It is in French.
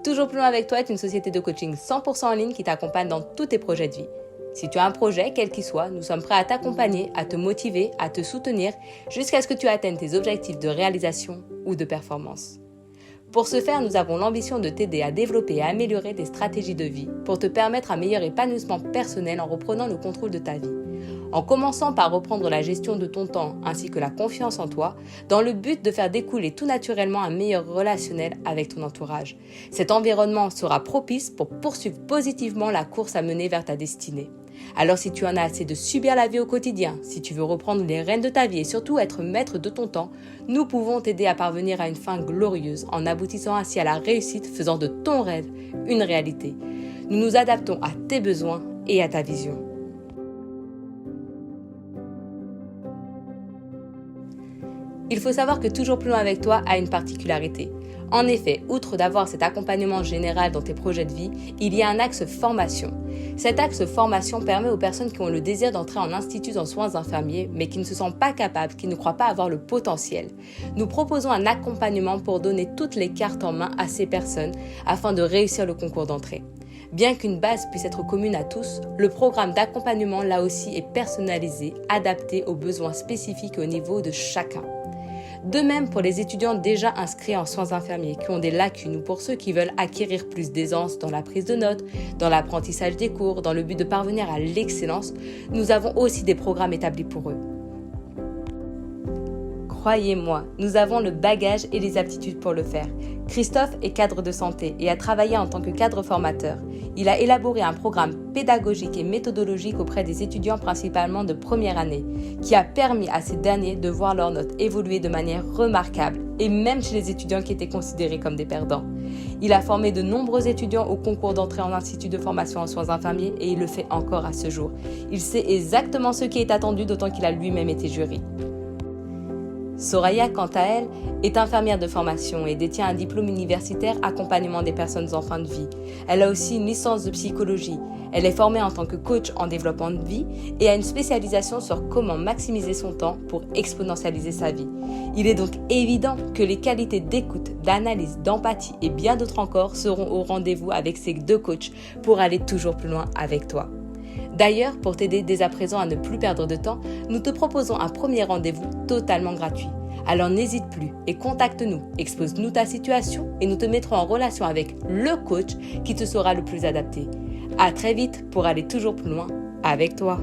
Toujours plus loin avec toi est une société de coaching 100% en ligne qui t'accompagne dans tous tes projets de vie. Si tu as un projet, quel qu'il soit, nous sommes prêts à t'accompagner, à te motiver, à te soutenir jusqu'à ce que tu atteignes tes objectifs de réalisation ou de performance. Pour ce faire, nous avons l'ambition de t'aider à développer et à améliorer tes stratégies de vie pour te permettre un meilleur épanouissement personnel en reprenant le contrôle de ta vie. En commençant par reprendre la gestion de ton temps ainsi que la confiance en toi, dans le but de faire découler tout naturellement un meilleur relationnel avec ton entourage. Cet environnement sera propice pour poursuivre positivement la course à mener vers ta destinée. Alors si tu en as assez de subir la vie au quotidien, si tu veux reprendre les rênes de ta vie et surtout être maître de ton temps, nous pouvons t'aider à parvenir à une fin glorieuse en aboutissant ainsi à la réussite, faisant de ton rêve une réalité. Nous nous adaptons à tes besoins et à ta vision. Il faut savoir que Toujours plus loin avec toi a une particularité. En effet, outre d'avoir cet accompagnement général dans tes projets de vie, il y a un axe formation. Cet axe formation permet aux personnes qui ont le désir d'entrer en institut en soins infirmiers, mais qui ne se sentent pas capables, qui ne croient pas avoir le potentiel. Nous proposons un accompagnement pour donner toutes les cartes en main à ces personnes afin de réussir le concours d'entrée. Bien qu'une base puisse être commune à tous, le programme d'accompagnement là aussi est personnalisé, adapté aux besoins spécifiques au niveau de chacun. De même pour les étudiants déjà inscrits en soins infirmiers qui ont des lacunes ou pour ceux qui veulent acquérir plus d'aisance dans la prise de notes, dans l'apprentissage des cours, dans le but de parvenir à l'excellence, nous avons aussi des programmes établis pour eux. Croyez-moi, nous avons le bagage et les aptitudes pour le faire. Christophe est cadre de santé et a travaillé en tant que cadre formateur. Il a élaboré un programme pédagogique et méthodologique auprès des étudiants principalement de première année, qui a permis à ces derniers de voir leurs notes évoluer de manière remarquable, et même chez les étudiants qui étaient considérés comme des perdants. Il a formé de nombreux étudiants au concours d'entrée en institut de formation en soins infirmiers et il le fait encore à ce jour. Il sait exactement ce qui est attendu, d'autant qu'il a lui-même été jury. Soraya, quant à elle, est infirmière de formation et détient un diplôme universitaire accompagnement des personnes en fin de vie. Elle a aussi une licence de psychologie. Elle est formée en tant que coach en développement de vie et a une spécialisation sur comment maximiser son temps pour exponentialiser sa vie. Il est donc évident que les qualités d'écoute, d'analyse, d'empathie et bien d'autres encore seront au rendez-vous avec ces deux coachs pour aller toujours plus loin avec toi. D'ailleurs, pour t'aider dès à présent à ne plus perdre de temps, nous te proposons un premier rendez-vous totalement gratuit. Alors n'hésite plus et contacte-nous, expose-nous ta situation et nous te mettrons en relation avec le coach qui te sera le plus adapté. À très vite pour aller toujours plus loin avec toi.